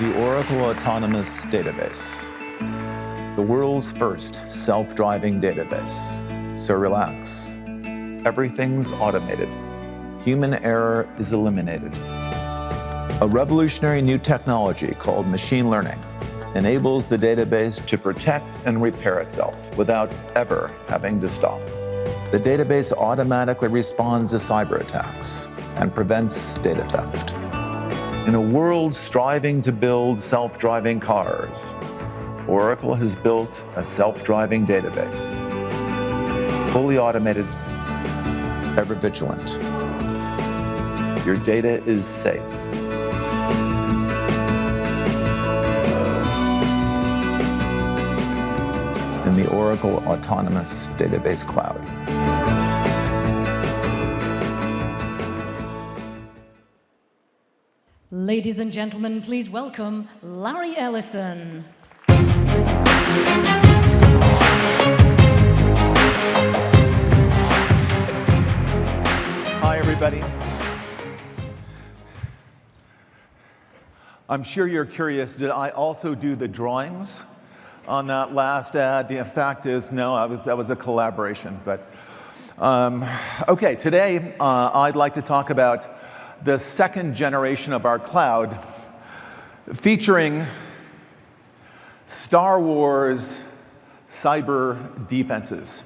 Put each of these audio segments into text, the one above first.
The Oracle Autonomous Database, the world's first self-driving database. So relax. Everything's automated. Human error is eliminated. A revolutionary new technology called machine learning enables the database to protect and repair itself without ever having to stop. The database automatically responds to cyber attacks and prevents data theft. In a world striving to build self-driving cars, Oracle has built a self-driving database. Fully automated, ever vigilant. Your data is safe. In the Oracle Autonomous Database Cloud. Ladies and gentlemen, please welcome Larry Ellison. Hi, everybody. I'm sure you're curious, did I also do the drawings on that last ad? The fact is, no, that was a collaboration. But okay, today I'd like to talk about the second generation of our cloud, featuring Star Wars cyber defenses.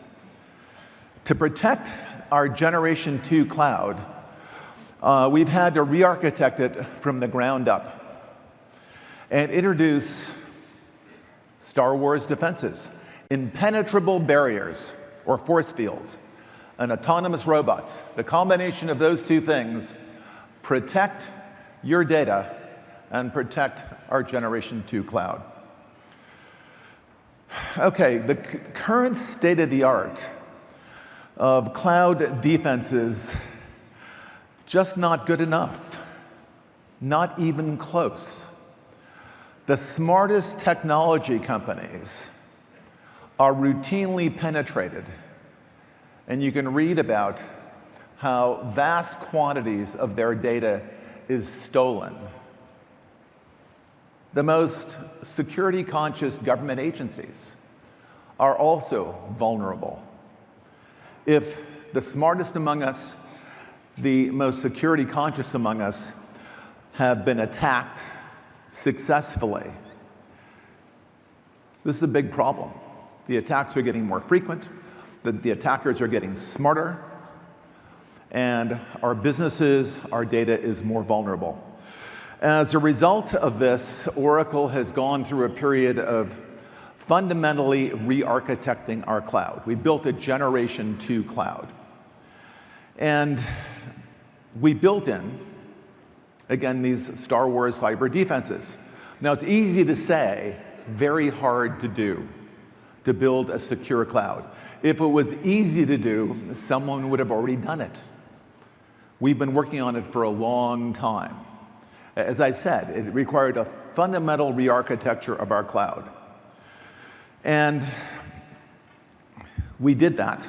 To protect our Generation 2 cloud, we've had to re-architect it from the ground up and introduce Star Wars defenses, impenetrable barriers or force fields, and autonomous robots. The combination of those two things protect your data and protect our Generation 2 cloud. Okay, the current state of the art of cloud defenses, just not good enough, not even close. The smartest technology companies are routinely penetrated, and you can read about how vast quantities of their data is stolen. The most security-conscious government agencies are also vulnerable. If the smartest among us, the most security-conscious among us, have been attacked successfully, this is a big problem. The attacks are getting more frequent, the attackers are getting smarter, and our businesses, our data is more vulnerable. As a result of this, Oracle has gone through a period of fundamentally re-architecting our cloud. We built a Generation 2 cloud. And we built in, again, these Star Wars cyber defenses. Now, it's easy to say, very hard to do, to build a secure cloud. If it was easy to do, someone would have already done it. We've been working on it for a long time. As I said, it required a fundamental re-architecture of our cloud. And we did that.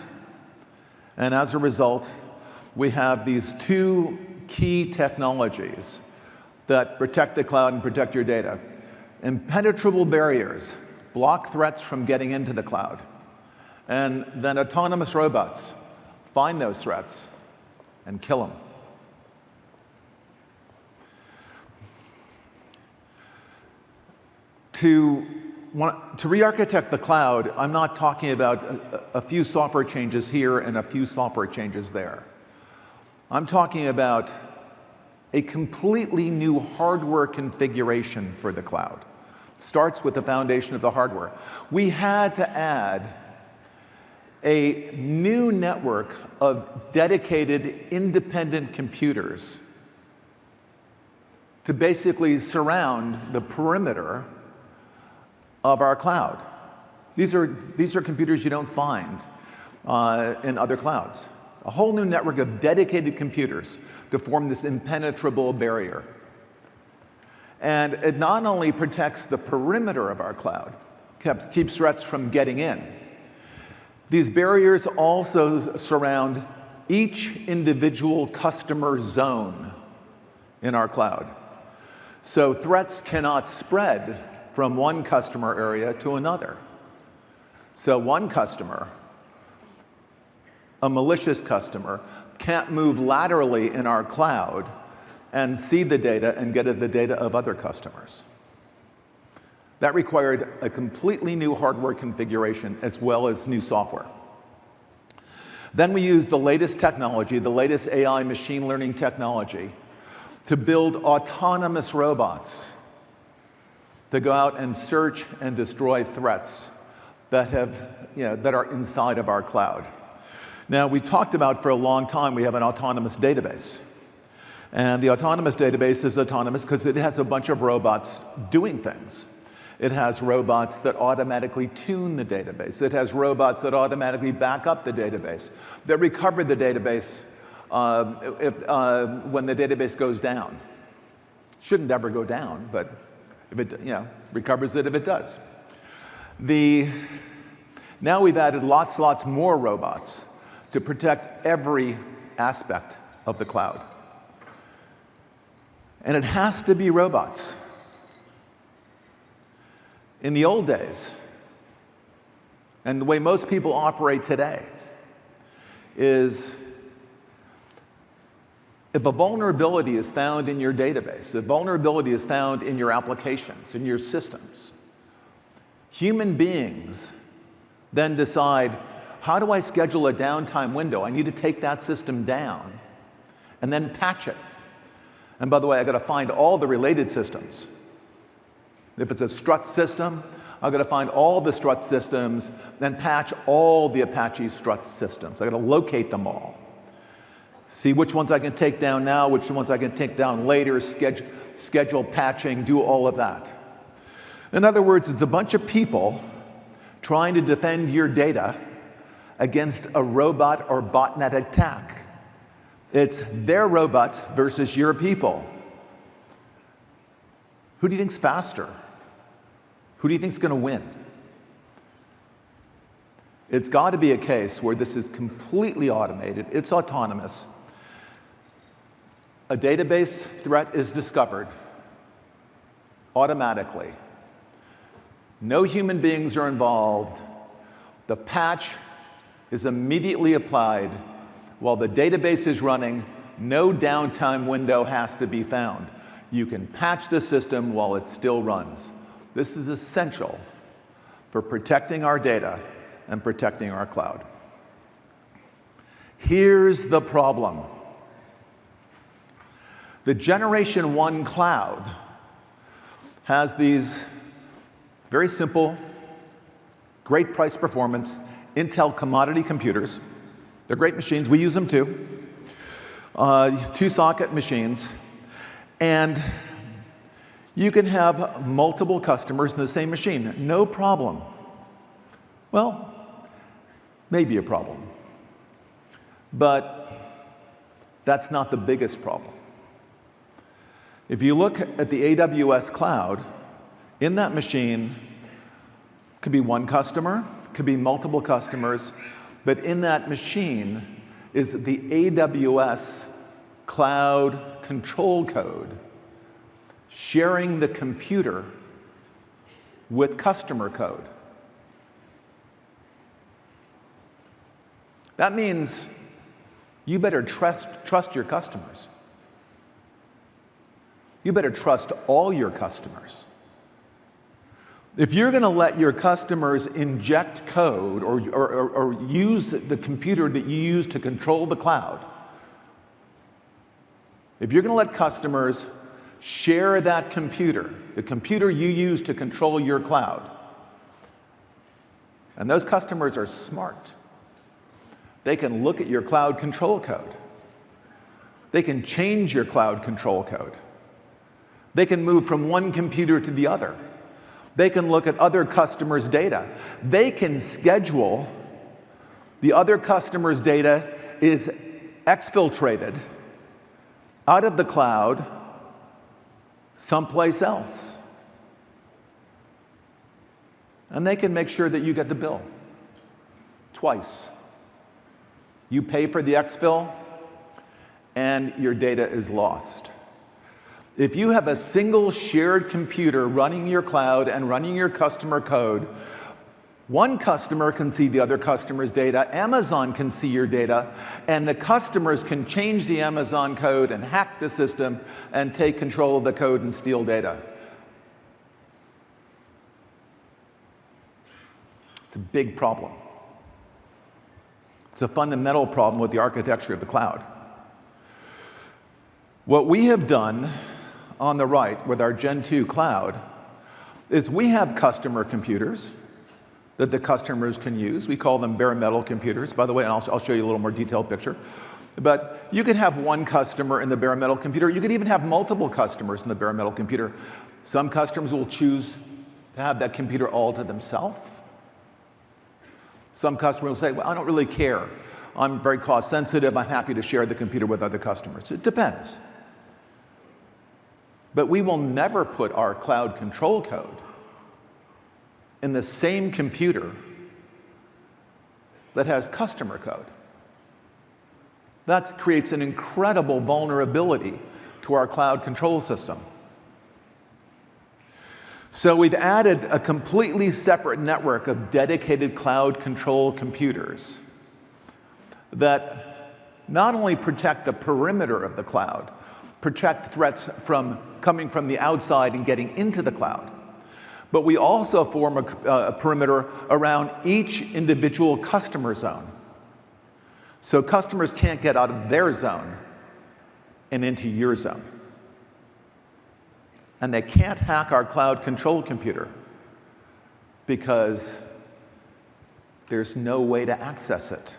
And as a result, we have these two key technologies that protect the cloud and protect your data. Impenetrable barriers block threats from getting into the cloud. And then autonomous robots find those threats and kill them. To re-architect the cloud, I'm not talking about a few software changes here and a few software changes there. I'm talking about a completely new hardware configuration for the cloud. It starts with the foundation of the hardware. We had to add a new network of dedicated independent computers to basically surround the perimeter of our cloud. These are computers you don't find in other clouds. A whole new network of dedicated computers to form this impenetrable barrier. And it not only protects the perimeter of our cloud, keeps threats from getting in, these barriers also surround each individual customer zone in our cloud. So threats cannot spread from one customer area to another. So one customer, a malicious customer, can't move laterally in our cloud and see the data and get at the data of other customers. That required a completely new hardware configuration as well as new software. Then we used the latest technology, the latest AI machine learning technology, to build autonomous robots to go out and search and destroy threats that are inside of our cloud. Now, we talked about for a long time we have an autonomous database. And the autonomous database is autonomous because it has a bunch of robots doing things. It has robots that automatically tune the database. It has robots that automatically back up the database, that recover the database when the database goes down. Shouldn't ever go down, but if it recovers it if it does. Now we've added lots more robots to protect every aspect of the cloud. And it has to be robots. In the old days, and the way most people operate today, is if a vulnerability is found in your database, if vulnerability is found in your applications, in your systems, human beings then decide, how do I schedule a downtime window? I need to take that system down and then patch it. And by the way, I've got to find all the related systems. If it's a Strut system, I've got to find all the Strut systems, then patch all the Apache Strut systems. I've got to locate them all. See which ones I can take down now, which ones I can take down later, schedule patching, do all of that. In other words, it's a bunch of people trying to defend your data against a robot or botnet attack. It's their robots versus your people. Who do you think's faster? Who do you think's going to win? It's got to be a case where this is completely automated, it's autonomous. A database threat is discovered automatically. No human beings are involved. The patch is immediately applied while the database is running. No downtime window has to be found. You can patch the system while it still runs. This is essential for protecting our data and protecting our cloud. Here's the problem. The Generation 1 cloud has these very simple, great price performance Intel commodity computers. They're great machines. We use them too. 2-socket machines. And you can have multiple customers in the same machine. No problem. Well, maybe a problem. But that's not the biggest problem. If you look at the AWS cloud, in that machine could be one customer, could be multiple customers, but in that machine is the AWS cloud control code sharing the computer with customer code. That means you better trust your customers. You better trust all your customers. If you're going to let your customers inject code or use the computer that you use to control the cloud, if you're going to let customers share that computer, the computer you use to control your cloud, and those customers are smart, they can look at your cloud control code. They can change your cloud control code. They can move from one computer to the other. They can look at other customers' data. They can schedule the other customer's data is exfiltrated out of the cloud someplace else. And they can make sure that you get the bill twice. You pay for the exfil, and your data is lost. If you have a single shared computer running your cloud and running your customer code, one customer can see the other customer's data, Amazon can see your data, and the customers can change the Amazon code and hack the system and take control of the code and steal data. It's a big problem. It's a fundamental problem with the architecture of the cloud. What we have done on the right with our Gen 2 cloud is we have customer computers that the customers can use. We call them bare metal computers. By the way, and I'll show you a little more detailed picture. But you could have one customer in the bare metal computer. You could even have multiple customers in the bare metal computer. Some customers will choose to have that computer all to themselves. Some customers will say, well, I don't really care. I'm very cost sensitive. I'm happy to share the computer with other customers. It depends. But we will never put our cloud control code in the same computer that has customer code. That creates an incredible vulnerability to our cloud control system. So we've added a completely separate network of dedicated cloud control computers that not only protect the perimeter of the cloud, protect threats from coming from the outside and getting into the cloud, but we also form a perimeter around each individual customer zone. So customers can't get out of their zone and into your zone. And they can't hack our cloud control computer because there's no way to access it.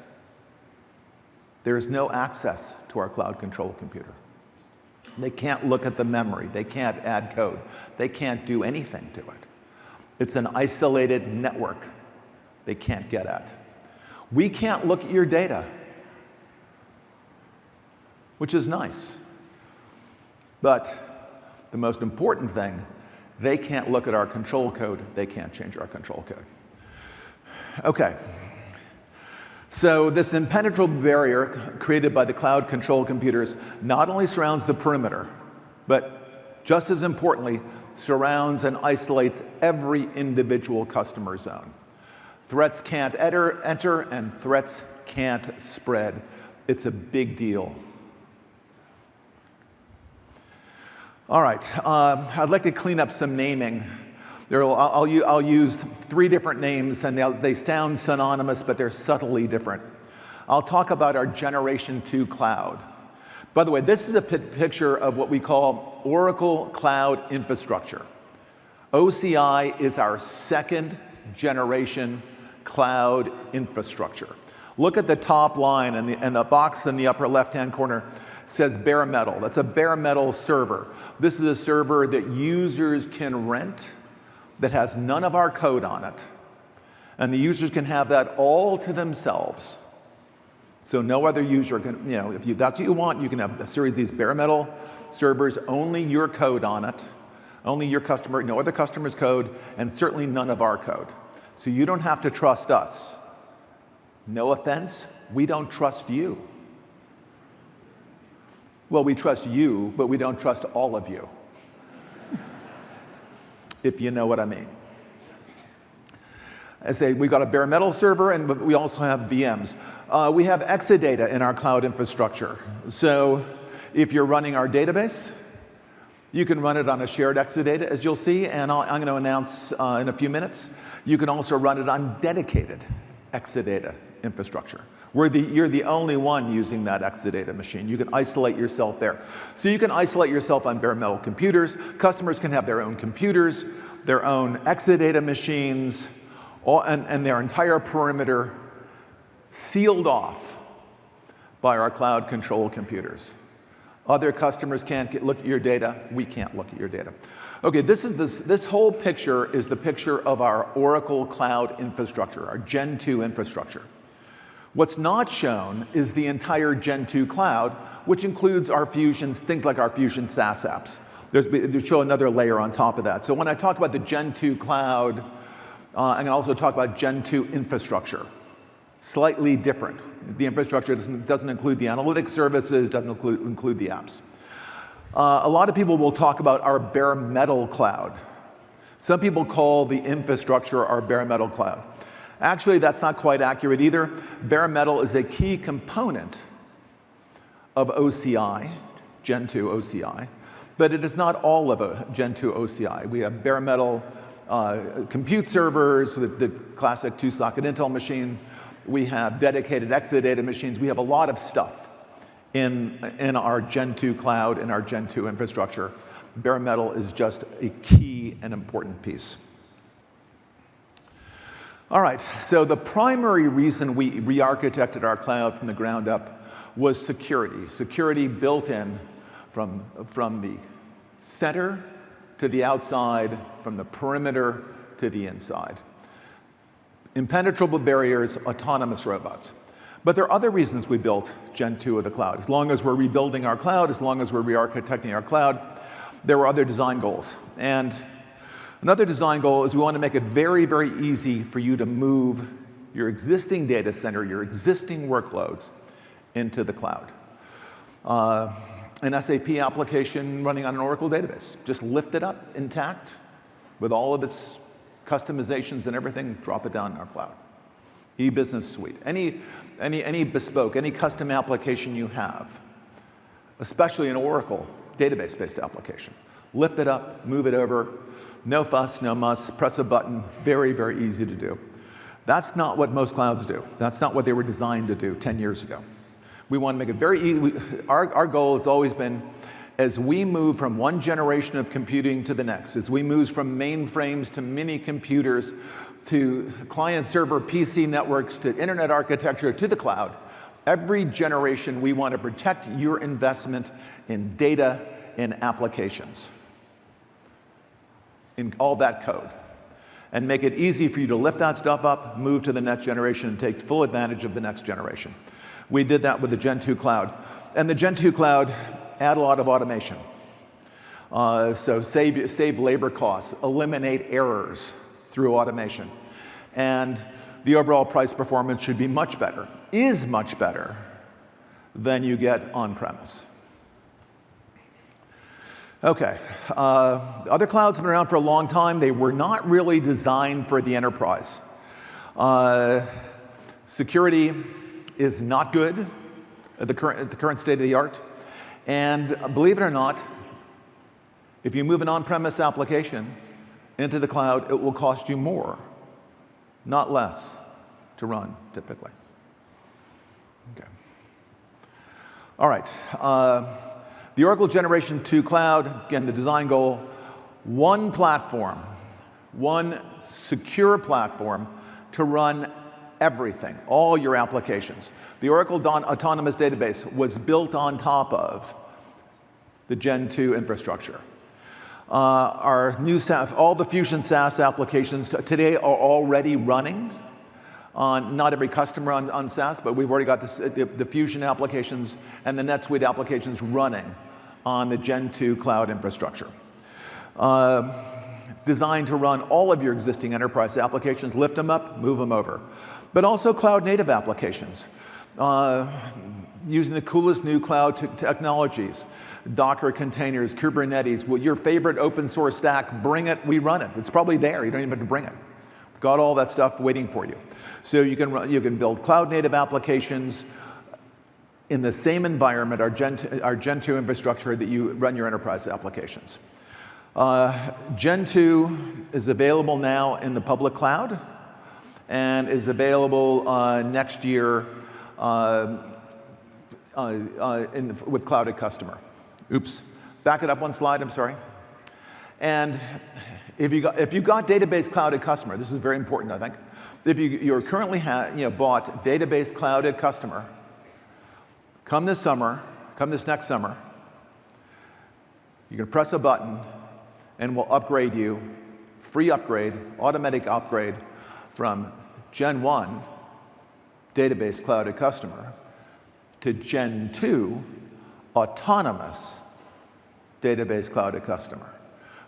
There's no access to our cloud control computer. They can't look at the memory. They can't add code. They can't do anything to it. It's an isolated network they can't get at. We can't look at your data, which is nice. But the most important thing, they can't look at our control code. They can't change our control code. Okay. So this impenetrable barrier created by the cloud control computers not only surrounds the perimeter, but just as importantly, surrounds and isolates every individual customer zone. Threats can't enter and threats can't spread. It's a big deal. All right, I'd like to clean up some naming. I'll use 3 different names, and they sound synonymous, but they're subtly different. I'll talk about our Generation 2 cloud. By the way, this is a picture of what we call Oracle Cloud Infrastructure. OCI is our 2nd generation cloud infrastructure. Look at the top line, and the box in the upper left-hand corner says bare metal. That's a bare metal server. This is a server that users can rent that has none of our code on it. And the users can have that all to themselves. So no other user can, if that's what you want, you can have a series of these bare metal servers, only your code on it, only your customer, no other customer's code, and certainly none of our code. So you don't have to trust us. No offense, we don't trust you. Well, we trust you, but we don't trust all of you. If you know what I mean. I say we've got a bare metal server, and we also have VMs. We have Exadata in our cloud infrastructure. So if you're running our database, you can run it on a shared Exadata, as you'll see, and I'm going to announce in a few minutes. You can also run it on dedicated Exadata infrastructure. You're the only one using that Exadata machine. You can isolate yourself there. So you can isolate yourself on bare metal computers. Customers can have their own computers, their own Exadata machines, and their entire perimeter sealed off by our cloud control computers. Other customers can't look at your data. We can't look at your data. Okay, this whole picture is the picture of our Oracle Cloud infrastructure, our Gen 2 infrastructure. What's not shown is the entire Gen 2 cloud, which includes our Fusions, things like our Fusion SaaS apps. They show another layer on top of that. So when I talk about the Gen 2 cloud, I'm going to also talk about Gen 2 infrastructure. Slightly different. The infrastructure doesn't include the analytics services, doesn't include the apps. A lot of people will talk about our bare metal cloud. Some people call the infrastructure our bare metal cloud. Actually, that's not quite accurate either. Bare metal is a key component of OCI, Gen 2 OCI, but it is not all of a Gen 2 OCI. We have bare metal compute servers with the classic 2-socket Intel machine. We have dedicated Exadata machines. We have a lot of stuff in our Gen 2 cloud, in our Gen 2 infrastructure. Bare metal is just a key and important piece. All right, so the primary reason we re-architected our cloud from the ground up was security. Security built in from the center to the outside, from the perimeter to the inside. Impenetrable barriers, autonomous robots. But there are other reasons we built Gen 2 of the cloud. As long as we're rebuilding our cloud, as long as we're re-architecting our cloud, there were other design goals. And another design goal is we want to make it very, very easy for you to move your existing data center, your existing workloads into the cloud. An SAP application running on an Oracle database, just lift it up intact with all of its customizations and everything, drop it down in our cloud. E-business suite, any bespoke, any custom application you have, especially an Oracle database-based application. Lift it up, move it over, no fuss, no muss, press a button, very, very easy to do. That's not what most clouds do. That's not what they were designed to do 10 years ago. We want to make it very easy. Our goal has always been, as we move from one generation of computing to the next, as we move from mainframes to mini computers, to client-server PC networks, to internet architecture, to the cloud, every generation we want to protect your investment in data, in applications, in all that code, and make it easy for you to lift that stuff up, move to the next generation, and take full advantage of the next generation. We did that with the Gen 2 cloud. And the Gen 2 cloud add a lot of automation. So save labor costs, eliminate errors through automation. And the overall price performance should be much better, is much better than you get on-premise. Okay, other clouds have been around for a long time. They were not really designed for the enterprise. Security is not good at the current state of the art. And believe it or not, if you move an on-premise application into the cloud, it will cost you more, not less, to run, typically. Okay. All right. The Oracle Generation 2 Cloud, again, the design goal, one platform, one secure platform to run everything, all your applications. The Oracle Autonomous Database was built on top of the Gen 2 infrastructure. Our new SaaS, all the Fusion SaaS applications today are already running on, not every customer on SaaS, but we've already got the Fusion applications and the NetSuite applications running on the Gen 2 cloud infrastructure. It's designed to run all of your existing enterprise applications, lift them up, move them over. But also cloud-native applications, using the coolest new cloud technologies, Docker containers, Kubernetes, your favorite open source stack, bring it, we run it. It's probably there, you don't even have to bring it. We've got all that stuff waiting for you. So you can build cloud-native applications in the same environment, our Gen 2 infrastructure, that you run your enterprise applications. Gen 2 is available now in the public cloud and is available next year with Clouded Customer. Oops, back it up one slide, I'm sorry. And if you got Database Clouded Customer, this is very important, I think. If you're currently bought Database Clouded Customer, come this next summer, you can press a button and we'll upgrade you, free upgrade, automatic upgrade from Gen 1 Database Clouded Customer to Gen 2 Autonomous Database Clouded Customer.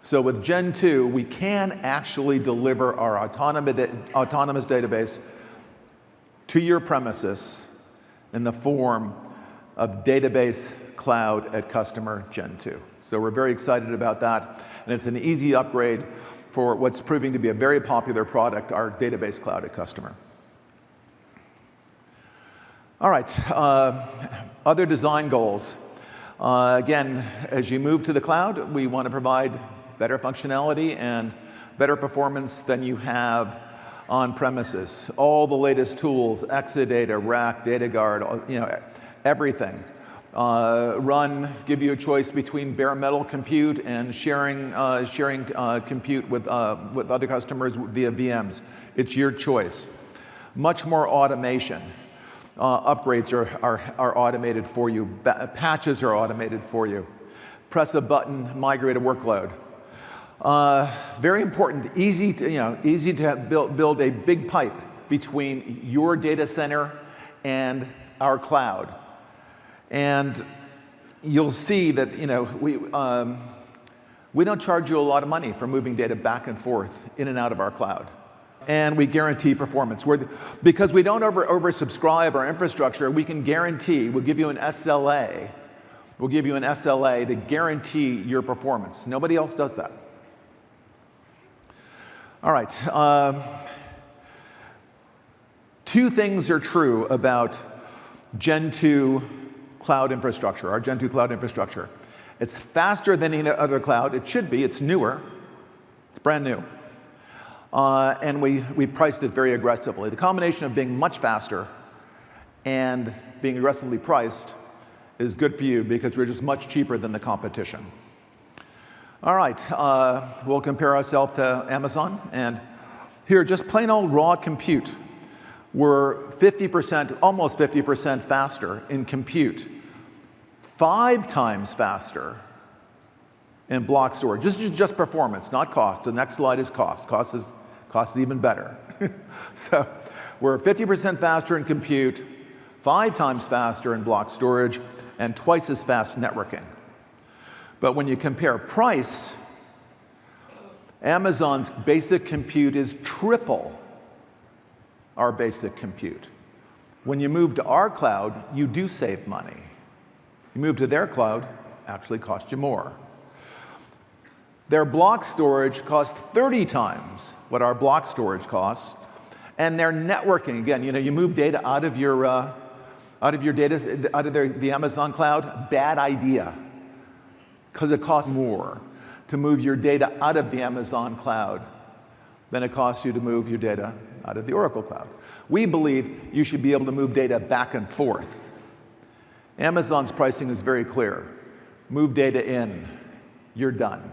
So with Gen 2, we can actually deliver our autonomous database to your premises in the form of database cloud at customer Gen 2. So we're very excited about that, and it's an easy upgrade for what's proving to be a very popular product, our database cloud at customer. All right, other design goals. Again, as you move to the cloud, we want to provide better functionality and better performance than you have on premises. All the latest tools, Exadata, Rack, DataGuard, everything. Give you a choice between bare metal compute and sharing compute with other customers via VMs. It's your choice. Much more automation. Upgrades are automated for you. Patches are automated for you. Press a button, migrate a workload. Very important, easy to build a big pipe between your data center and our cloud. And you'll see that we don't charge you a lot of money for moving data back and forth in and out of our cloud. And we guarantee performance. Because we don't oversubscribe our infrastructure, we can guarantee, we'll give you an SLA. We'll give you an SLA to guarantee your performance. Nobody else does that. All right. Two things are true about Gen 2 cloud infrastructure, our Gen 2 cloud infrastructure. It's faster than any other cloud. It should be. It's newer. It's brand new. And we priced it very aggressively. The combination of being much faster and being aggressively priced is good for you because we're just much cheaper than the competition. All right, we'll compare ourselves to Amazon. And here, just plain old raw compute. We're 50%, almost 50% faster in compute. 5 times faster in block storage. This is just performance, not cost. The next slide is cost. Cost is even better. So we're 50% faster in compute, 5 times faster in block storage, and twice as fast networking. But when you compare price, Amazon's basic compute is triple our basic compute. When you move to our cloud, you do save money. You move to their cloud, actually costs you more. Their block storage costs 30 times what our block storage costs, and their networking, again, you move data out of the Amazon cloud, bad idea, because it costs more to move your data out of the Amazon cloud than it costs you to move your data out of the Oracle cloud. We believe you should be able to move data back and forth. Amazon's pricing is very clear. Move data in, you're done.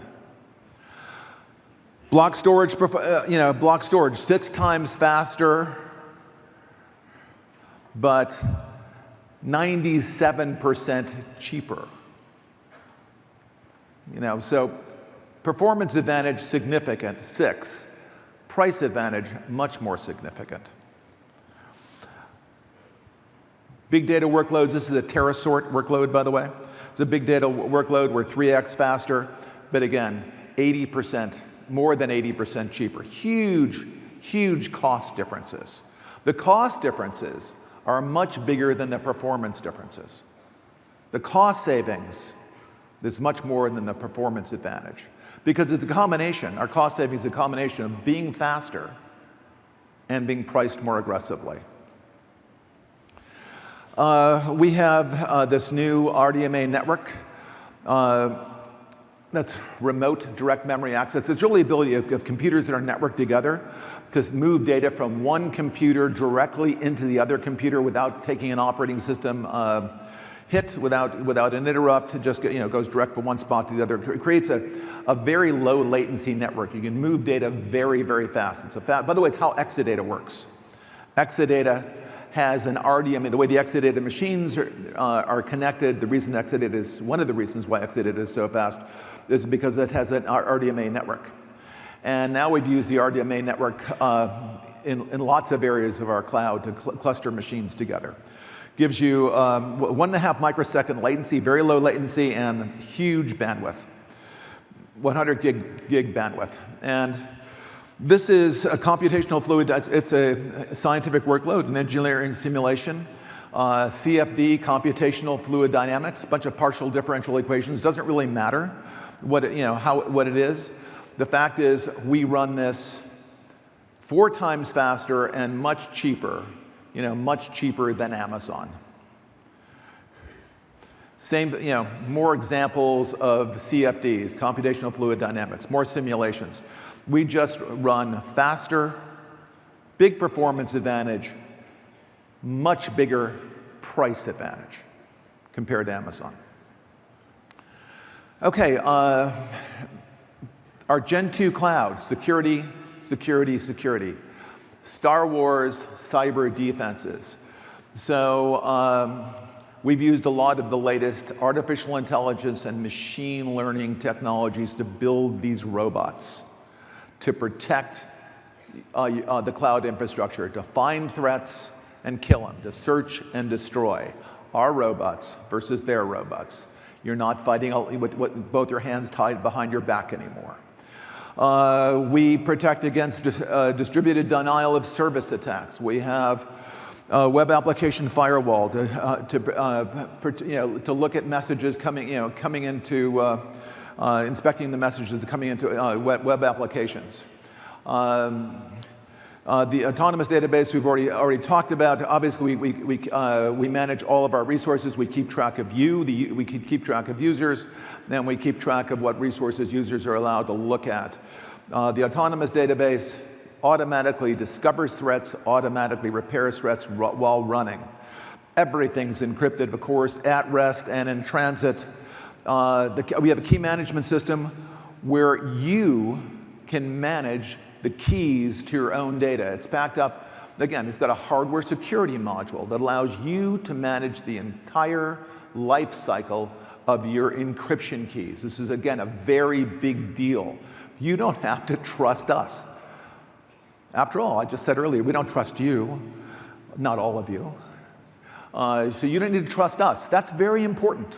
Block storage, 6 times faster, but 97% cheaper. So performance advantage significant, 6. Price advantage much more significant. Big data workloads, this is a Terasort workload, by the way. It's a big data workload, we're 3x faster, but again, 80%, more than 80% cheaper. Huge, huge cost differences. The cost differences are much bigger than the performance differences. The cost savings is much more than the performance advantage. Because it's a combination, our cost savings is a combination of being faster and being priced more aggressively. We have this new RDMA network that's remote direct memory access. It's really the ability of computers that are networked together to move data from one computer directly into the other computer without taking an operating system hit, without an interrupt. It just goes direct from one spot to the other. It creates a very low latency network. You can move data very, very fast. By the way, it's how Exadata works. Exadata has an RDMA. The way the Exadata machines are connected, one of the reasons why Exadata is so fast is because it has an RDMA network. And now we've used the RDMA network in lots of areas of our cloud to cluster machines together. Gives you 1.5 microsecond latency, very low latency, and huge bandwidth, 100 gig bandwidth. And this is a computational fluid. It's a scientific workload, an engineering simulation. CFD, computational fluid dynamics, a bunch of partial differential equations. Doesn't really matter what it is. The fact is, we run this 4 times faster and much cheaper than Amazon. Same, more examples of CFDs, computational fluid dynamics, more simulations. We just run faster, big performance advantage, much bigger price advantage compared to Amazon. Okay, our Gen 2 cloud, security, security, security. Star Wars cyber defenses. So we've used a lot of the latest artificial intelligence and machine learning technologies to build these robots to protect the cloud infrastructure, to find threats and kill them, to search and destroy. Our robots versus their robots. You're not fighting with both your hands tied behind your back anymore. We protect against distributed denial of service attacks. We have web application firewall to look at messages coming into inspecting the messages coming into web applications. The autonomous database we've already talked about. Obviously, we manage all of our resources. We keep track of we keep track of users, and we keep track of what resources users are allowed to look at. The autonomous database automatically discovers threats, automatically repairs threats while running. Everything's encrypted, of course, at rest and in transit. We have a key management system where you can manage the keys to your own data. It's backed up, again, it's got a hardware security module that allows you to manage the entire life cycle of your encryption keys. This is, again, a very big deal. You don't have to trust us. After all, I just said earlier, we don't trust you, not all of you. So you don't need to trust us. That's very important.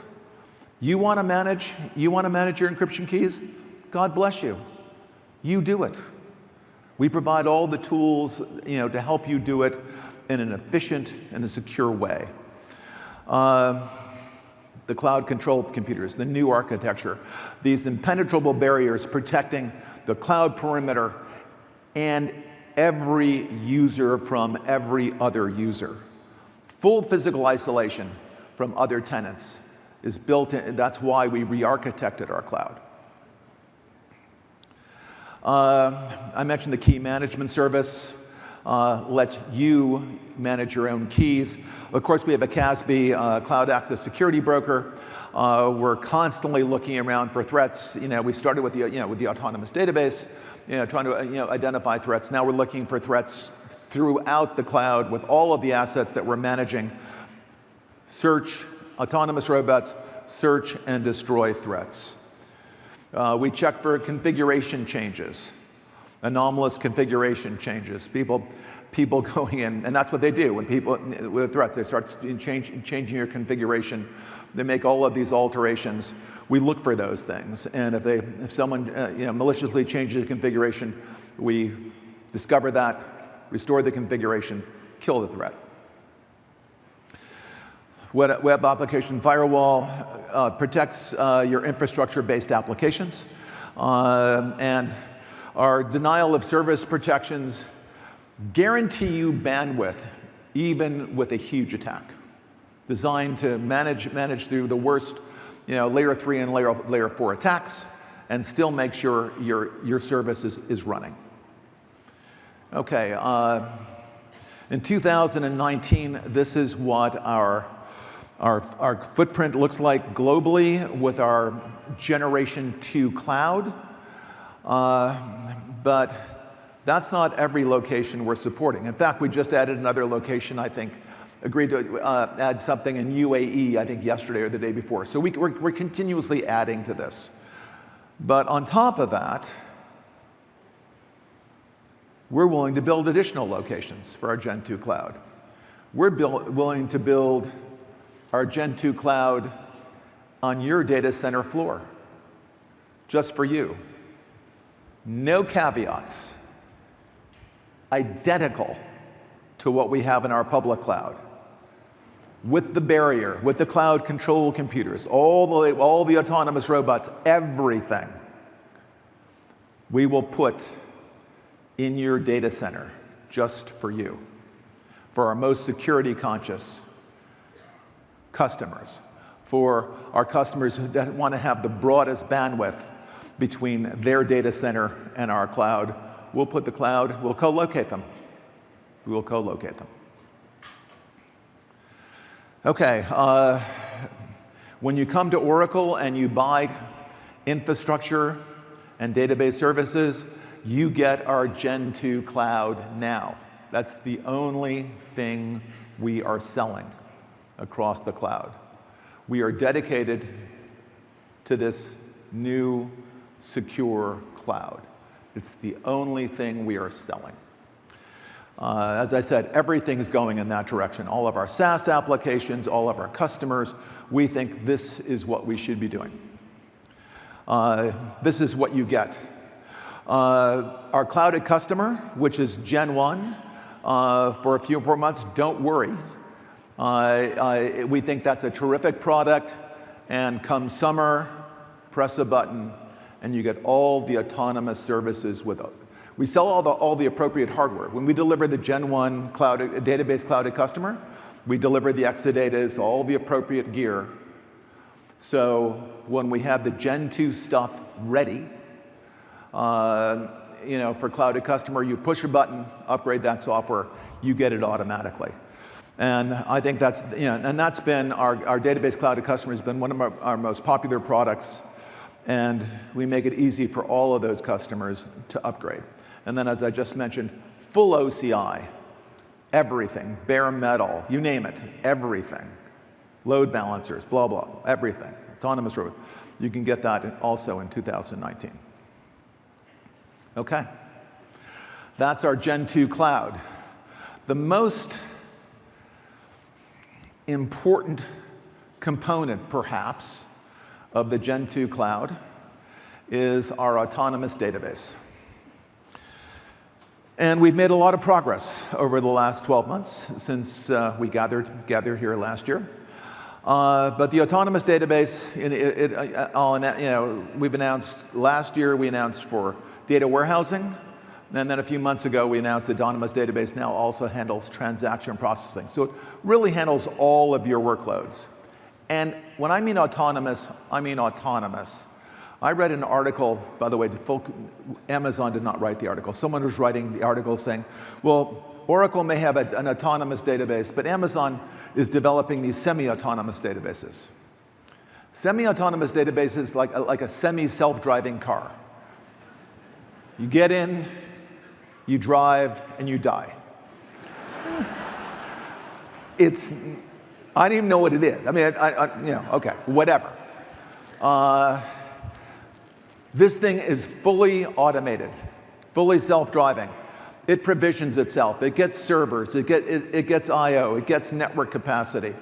You want to manage your encryption keys? God bless you. You do it. We provide all the tools, to help you do it in an efficient and a secure way. The cloud controlled computers, the new architecture, these impenetrable barriers protecting the cloud perimeter and every user from every other user. Full physical isolation from other tenants is built in. That's why we re-architected our cloud. I mentioned the key management service, lets you manage your own keys. Of course, we have a CASB, Cloud Access Security Broker. We're constantly looking around for threats. We started with the autonomous database, trying to identify threats. Now we're looking for threats throughout the cloud with all of the assets that we're managing. Search, autonomous robots, search and destroy threats. We check for configuration changes, anomalous configuration changes. People going in, and that's what they do when with threats, they start changing your configuration. They make all of these alterations. We look for those things, and if someone maliciously changes the configuration, we discover that, restore the configuration, kill the threat. Web application firewall protects your infrastructure-based applications, and our denial of service protections guarantee you bandwidth even with a huge attack, designed to manage through the worst layer 3 and layer 4 attacks and still make sure your service is running. Okay, in 2019, this is what our footprint looks like globally with our Generation 2 cloud, but that's not every location we're supporting. In fact, we just added another location, I think, agreed to add something in UAE, I think yesterday or the day before. So we're continuously adding to this. But on top of that, we're willing to build additional locations for our Gen 2 cloud. We're willing to build our Gen 2 cloud on your data center floor, just for you. No caveats, identical to what we have in our public cloud. with the barrier, with the cloud control computers, all the autonomous robots, everything, we will put in your data center just for you, for our most security conscious customers, for our customers that want to have the broadest bandwidth between their data center and our cloud. We'll put the cloud, we'll co-locate them. We will co-locate them. Okay, when you come to Oracle and you buy infrastructure and database services, you get our Gen 2 cloud now. That's the only thing we are selling across the cloud. We are dedicated to this new secure cloud. It's the only thing we are selling. As I said, everything is going in that direction. All of our SaaS applications, all of our customers, we think this is what we should be doing. This is what you get. Our clouded customer, which is Gen 1, for a few more months, don't worry. We think that's a terrific product, and come summer, press a button, and you get all the autonomous services with it. We sell all the appropriate hardware. When we deliver the Gen 1 database clouded customer, we deliver the Exadatas, all the appropriate gear. So when we have the Gen 2 stuff ready, for clouded customer, you push a button, upgrade that software, you get it automatically. And I think that's, and that's been our database clouded customer has been one of our most popular products, and we make it easy for all of those customers to upgrade. And then, as I just mentioned, full OCI, everything, bare metal, you name it, everything. Load balancers, blah, blah, everything. Autonomous robot. You can get that also in 2019. Okay. That's our Gen 2 cloud. The most important component, perhaps, of the Gen 2 cloud is our autonomous database. And we've made a lot of progress over the last 12 months since we gathered here last year. But the autonomous database, we've announced last year, we announced for data warehousing, and then a few months ago we announced the autonomous database now also handles transaction processing. So it really handles all of your workloads. And when I mean autonomous, I mean autonomous. I read an article, by the way, Amazon did not write the article. Someone was writing the article saying, well, Oracle may have an autonomous database, but Amazon is developing these semi-autonomous databases. Semi-autonomous databases like a semi-self-driving car. You get in, you drive, and you die. I don't even know what it is. I mean, okay, whatever. This thing is fully automated, fully self-driving. It provisions itself. It gets servers. It gets I/O. It gets network capacity.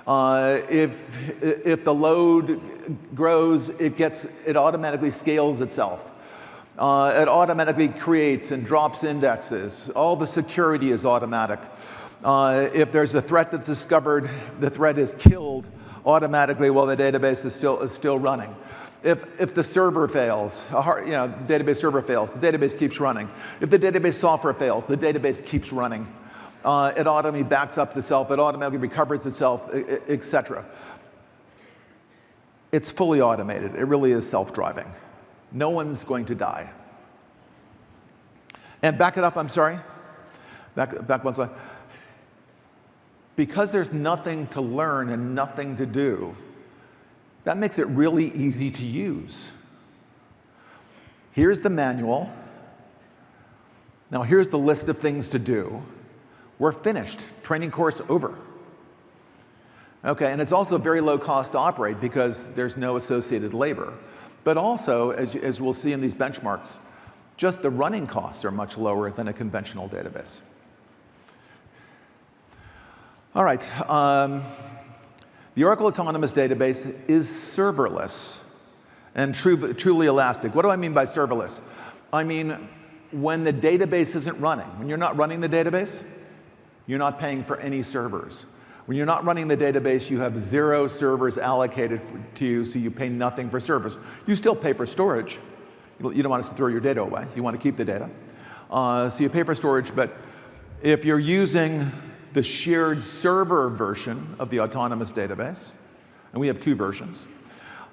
If the load grows, it automatically scales itself. It automatically creates and drops indexes. All the security is automatic. If there's a threat that's discovered, the threat is killed automatically while the database is still running. If the server fails, database server fails, the database keeps running. If the database software fails, the database keeps running. It automatically backs up itself. It automatically recovers itself, etc. It's fully automated. It really is self-driving. No one's going to die. And back it up, I'm sorry. Back one slide. Because there's nothing to learn and nothing to do, that makes it really easy to use. Here's the manual. Now here's the list of things to do. We're finished. Training course over. Okay, and it's also very low cost to operate because there's no associated labor. But also, as we'll see in these benchmarks, just the running costs are much lower than a conventional database. All right. The Oracle Autonomous Database is serverless and truly elastic. What do I mean by serverless? I mean, when the database isn't running, when you're not running the database, you're not paying for any servers. When you're not running the database, you have 0 servers allocated to you, so you pay nothing for servers. You still pay for storage. You don't want to throw your data away. You want to keep the data. So you pay for storage, but if you're using the shared server version of the autonomous database, and we have 2 versions,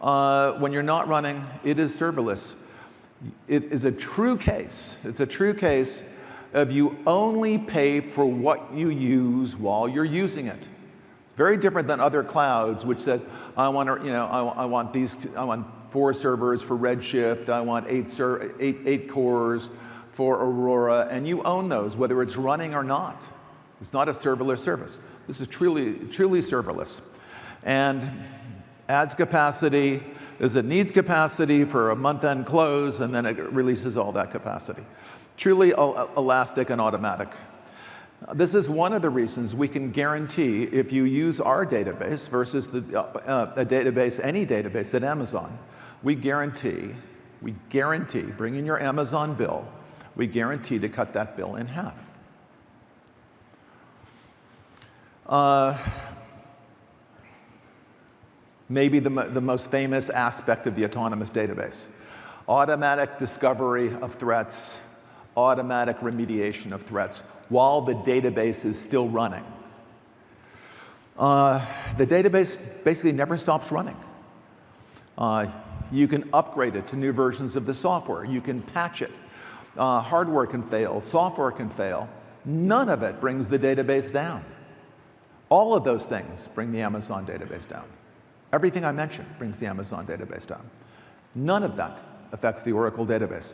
when you're not running, it is serverless. It is a true case. It's a true case of you only pay for what you use while you're using it. It's very different than other clouds, which says, I want 4 servers for Redshift, I want 8 cores for Aurora, and you own those, whether it's running or not. It's not a serverless service. This is truly serverless. And adds capacity as it needs capacity for a month-end close, and then it releases all that capacity. Truly elastic and automatic. This is one of the reasons we can guarantee, if you use our database versus a database, any database at Amazon, we guarantee, bring in your Amazon bill, we guarantee to cut that bill in half. Maybe the most famous aspect of the autonomous database. Automatic discovery of threats, automatic remediation of threats while the database is still running. The database basically never stops running. You can upgrade it to new versions of the software. You can patch it. Hardware can fail, software can fail. None of it brings the database down. All of those things bring the Amazon database down. Everything I mentioned brings the Amazon database down. None of that affects the Oracle database.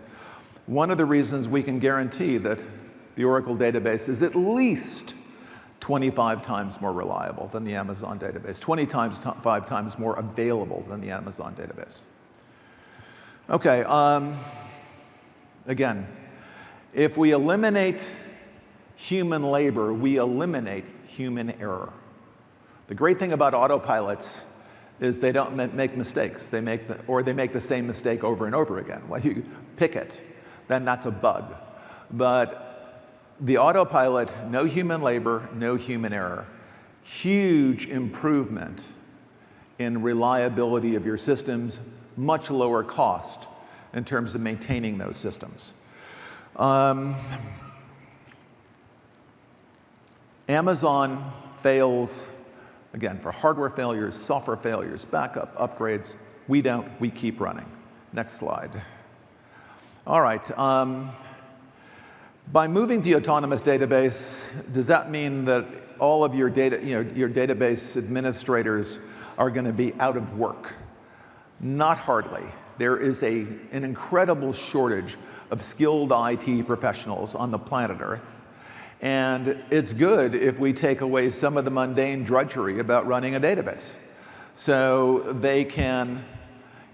One of the reasons we can guarantee that the Oracle database is at least 25 times more reliable than the Amazon database, 25 times more available than the Amazon database. Okay, again, if we eliminate human labor, we eliminate human error. The great thing about autopilots is they don't make mistakes. They make the same mistake over and over again. Well, you pick it, then that's a bug. But the autopilot, no human labor, no human error. Huge improvement in reliability of your systems, much lower cost in terms of maintaining those systems. Amazon fails, again, for hardware failures, software failures, backup, upgrades. We don't, we keep running. Next slide. All right. By moving to the autonomous database, does that mean that all of your data, your database administrators are going to be out of work? Not hardly. There is an incredible shortage of skilled IT professionals on the planet Earth. And it's good if we take away some of the mundane drudgery about running a database. So they can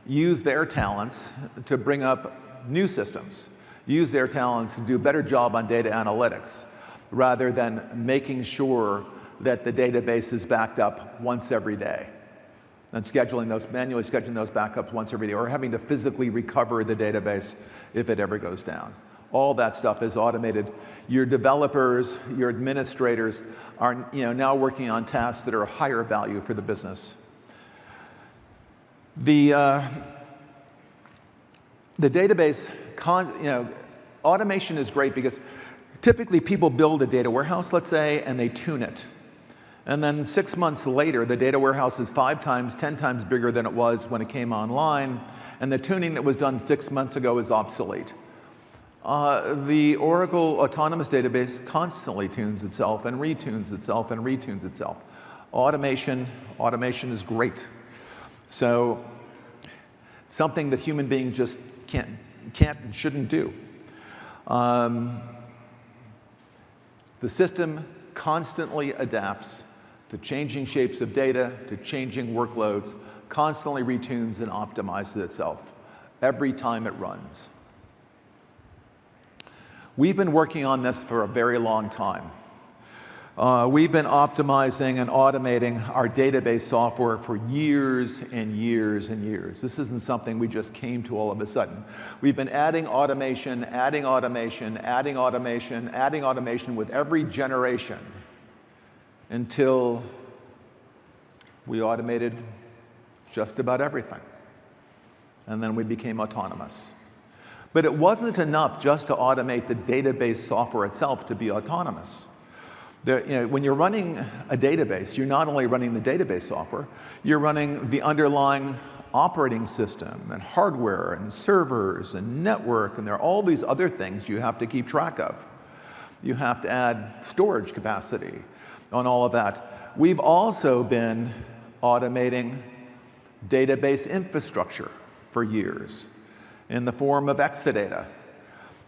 use their talents to bring up new systems, use their talents to do a better job on data analytics, rather than making sure that the database is backed up once every day and manually scheduling those backups once every day, or having to physically recover the database if it ever goes down. All that stuff is automated. Your developers, your administrators are now working on tasks that are higher value for the business. The database, automation is great because typically people build a data warehouse, let's say, and they tune it. And then 6 months later, the data warehouse is 5 times, 10 times bigger than it was when it came online, and the tuning that was done 6 months ago is obsolete. The Oracle Autonomous Database constantly tunes itself and retunes itself and retunes itself. Automation is great. So something that human beings just can't and shouldn't do. The system constantly adapts to changing shapes of data, to changing workloads, constantly retunes and optimizes itself every time it runs. We've been working on this for a very long time. We've been optimizing and automating our database software for years and years and years. This isn't something we just came to all of a sudden. We've been adding automation, adding automation, adding automation, adding automation with every generation until We automated just about everything. And then we became autonomous. But it wasn't enough just to automate the database software itself to be autonomous. When you're running a database, you're not only running the database software, you're running the underlying operating system and hardware and servers and network, and there are all these other things you have to keep track of. You have to add storage capacity on all of that. We've also been automating database infrastructure for years in the form of Exadata.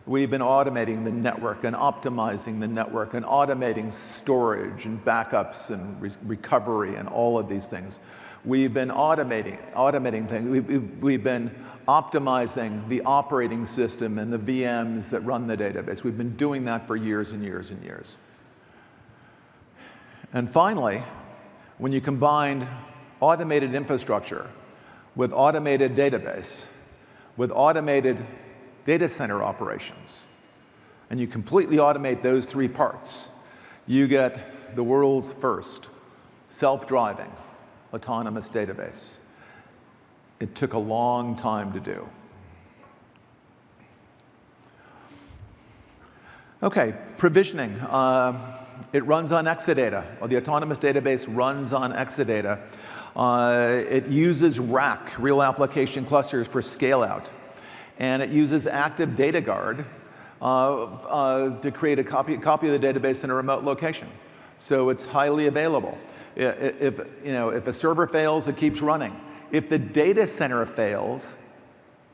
We've been automating the network and optimizing the network and automating storage and backups and recovery and all of these things. We've been automating things. We've been optimizing the operating system and the VMs that run the database. We've been doing that for years and years and years. And finally, when you combine automated infrastructure with automated database, with automated data center operations, and you completely automate those three parts, you get the world's first self-driving autonomous database. It took a long time to do. Okay, provisioning. It runs on Exadata. Well, the autonomous database runs on Exadata. It uses RAC, real application clusters, for scale out. And it uses Active Data Guard to create a copy of the database in a remote location. So it's highly available. If a server fails, it keeps running. If the data center fails,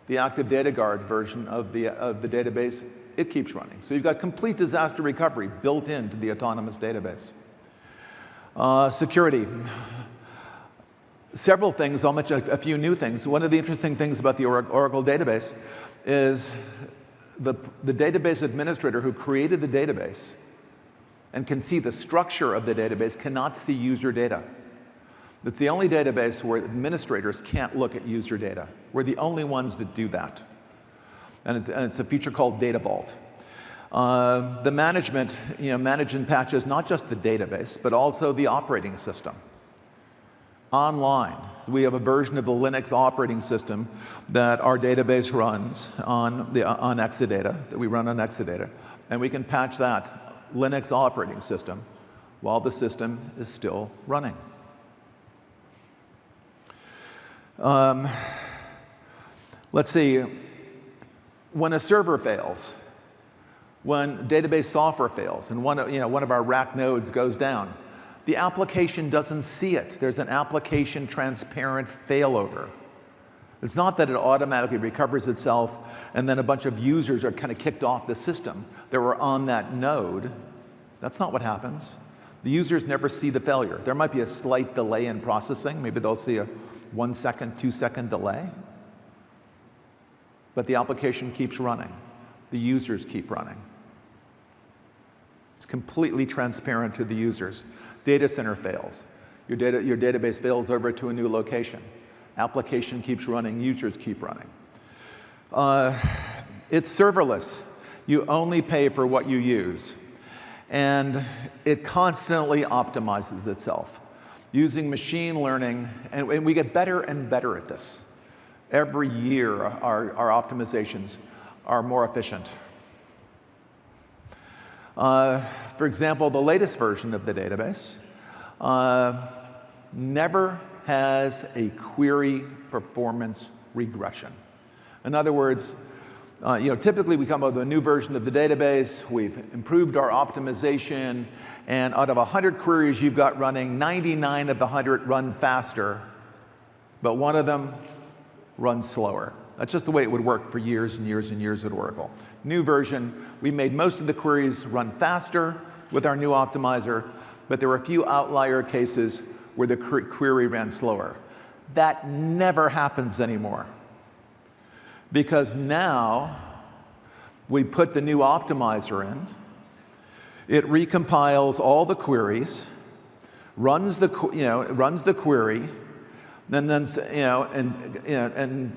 the Active Data Guard version of the database, it keeps running. So you've got complete disaster recovery built into the autonomous database. Security. Several things, I'll mention a few new things. One of the interesting things about the Oracle database is the database administrator who created the database and can see the structure of the database cannot see user data. It's the only database where administrators can't look at user data. We're the only ones that do that. And it's a feature called Data Vault. The management, manage and patches not just the database, but also the operating system. Online, so we have a version of the Linux operating system that our database runs on Exadata, that we run on Exadata, and we can patch that Linux operating system while the system is still running. Let's see, when a server fails, when database software fails, and one of our rack nodes goes down, the application doesn't see it. There's an application transparent failover. It's not that it automatically recovers itself and then a bunch of users are kind of kicked off the system that were on that node. That's not what happens. The users never see the failure. There might be a slight delay in processing. Maybe they'll see a 1 second, 2 second delay. But the application keeps running. The users keep running. It's completely transparent to the users. Data center fails. Your database fails over to a new location. Application keeps running, users keep running. It's serverless. You only pay for what you use. And it constantly optimizes itself using machine learning, and we get better and better at this. Every year, our optimizations are more efficient. For example, the latest version of the database never has a query performance regression. In other words, typically we come up with a new version of the database, we've improved our optimization, and out of 100 queries you've got running, 99 of the 100 run faster, but one of them runs slower. That's just the way it would work for years and years and years at Oracle. New version, we made most of the queries run faster with our new optimizer, but there were a few outlier cases where the query ran slower. That never happens anymore. Because now we put the new optimizer in, it recompiles all the queries, runs the query, and then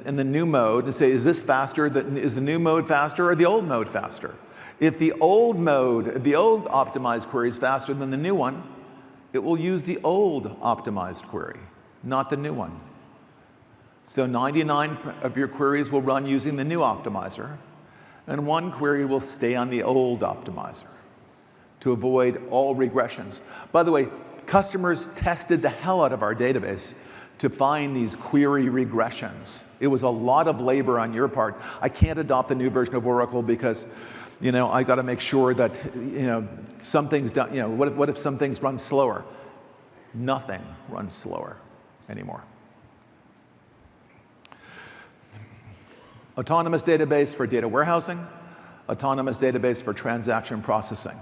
in the new mode to say, is this faster? Is the new mode faster or the old mode faster? If the old optimized query is faster than the new one, it will use the old optimized query. not the new one. So 99 of your queries will run using the new optimizer, and 1 query will stay on the old optimizer to avoid all regressions. By the way, customers tested the hell out of our database to find these query regressions. It was a lot of labor on your part. I can't adopt the new version of Oracle because, I got to make sure that, some things don't, what if some things run slower? Nothing runs slower anymore. Autonomous database for data warehousing, autonomous database for transaction processing.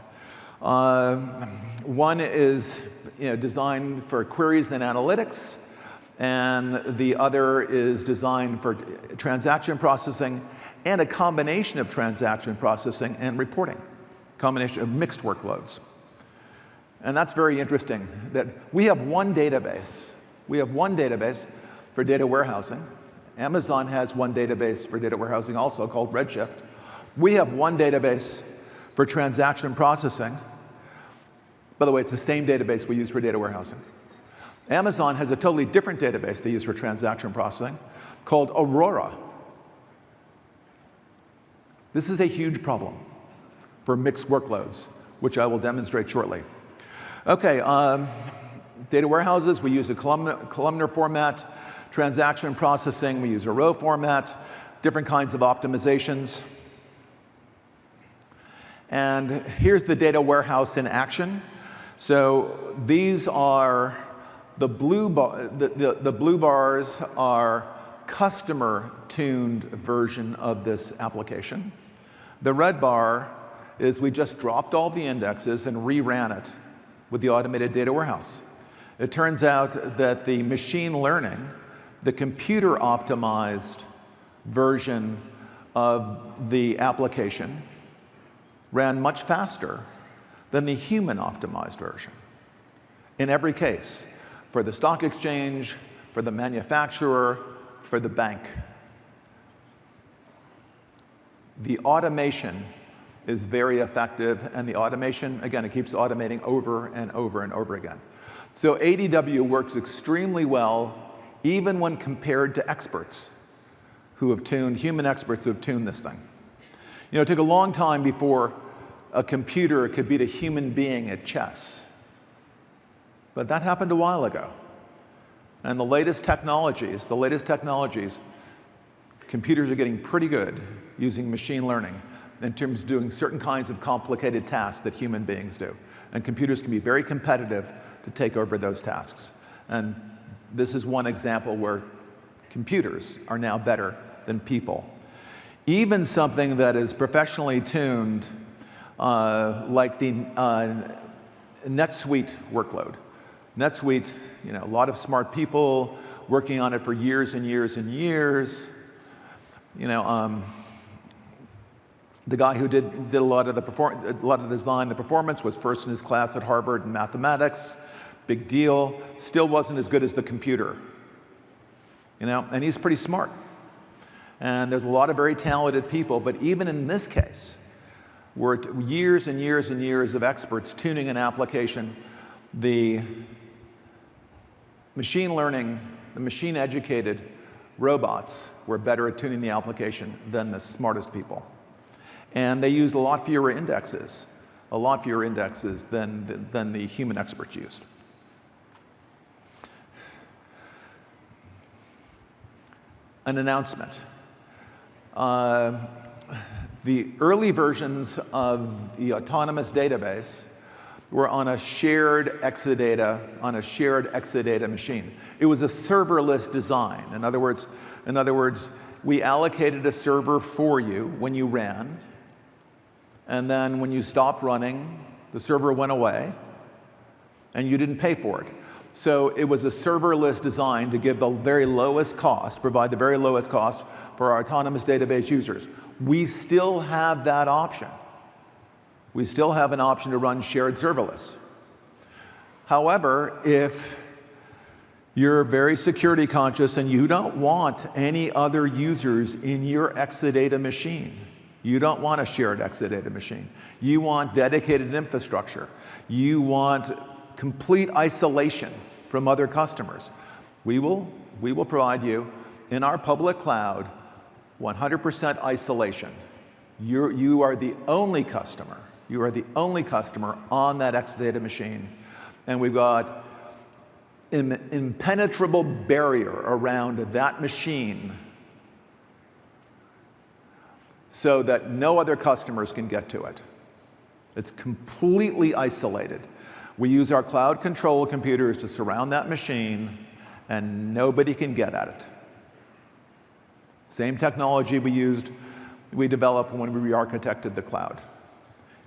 One is designed for queries and analytics, and the other is designed for transaction processing and a combination of transaction processing and reporting, combination of mixed workloads. And that's very interesting, that we have one database. We have one database for data warehousing. Amazon has one database for data warehousing also called Redshift. We have one database for transaction processing. By the way, it's the same database we use for data warehousing. Amazon has a totally different database they use for transaction processing called Aurora. This is a huge problem for mixed workloads, which I will demonstrate shortly. Okay, data warehouses, we use a columnar format. Transaction processing, we use a row format. Different kinds of optimizations. And here's the data warehouse in action. So these are the blue bars are customer-tuned version of this application. The red bar is we just dropped all the indexes and reran it with the automated data warehouse. It turns out that the machine learning, the computer-optimized version of the application ran much faster than the human-optimized version in every case, for the stock exchange, for the manufacturer, for the bank. The automation is very effective, and the automation, again, it keeps automating over and over and over again. So ADW works extremely well, even when compared to experts who have tuned, human experts who have tuned this thing. It took a long time before a computer could beat a human being at chess. But that happened a while ago. And the latest technologies, computers are getting pretty good using machine learning in terms of doing certain kinds of complicated tasks that human beings do. And computers can be very competitive to take over those tasks. And this is one example where computers are now better than people. Even something that is professionally tuned, like the NetSuite workload. NetSuite, a lot of smart people working on it for years and years and years. The guy who did a lot of the design, the performance, was first in his class at Harvard in mathematics. Big deal. Still wasn't as good as the computer. And he's pretty smart. And there's a lot of very talented people, but even in this case, we're years and years and years of experts tuning an application. The machine learning, the machine-educated robots were better at tuning the application than the smartest people. And they used a lot fewer indexes than the human experts used. An announcement. The early versions of the autonomous database were on a shared Exadata machine. It was a serverless design. In other words, we allocated a server for you when you ran, and then when you stopped running, the server went away, and you didn't pay for it. So it was a serverless design to give the very lowest cost, provide the very lowest cost for our autonomous database users. We still have that option. We still have an option to run shared serverless. However, if you're very security conscious and you don't want any other users in your Exadata machine, you don't want a shared Exadata machine. You want dedicated infrastructure. You want complete isolation from other customers. We will provide you in our public cloud 100% isolation. You are the only customer. You are the only customer on that Exadata machine. And we've got an impenetrable barrier around that machine so that no other customers can get to it. It's completely isolated. We use our cloud control computers to surround that machine, and nobody can get at it. Same technology we developed when we re-architected the cloud.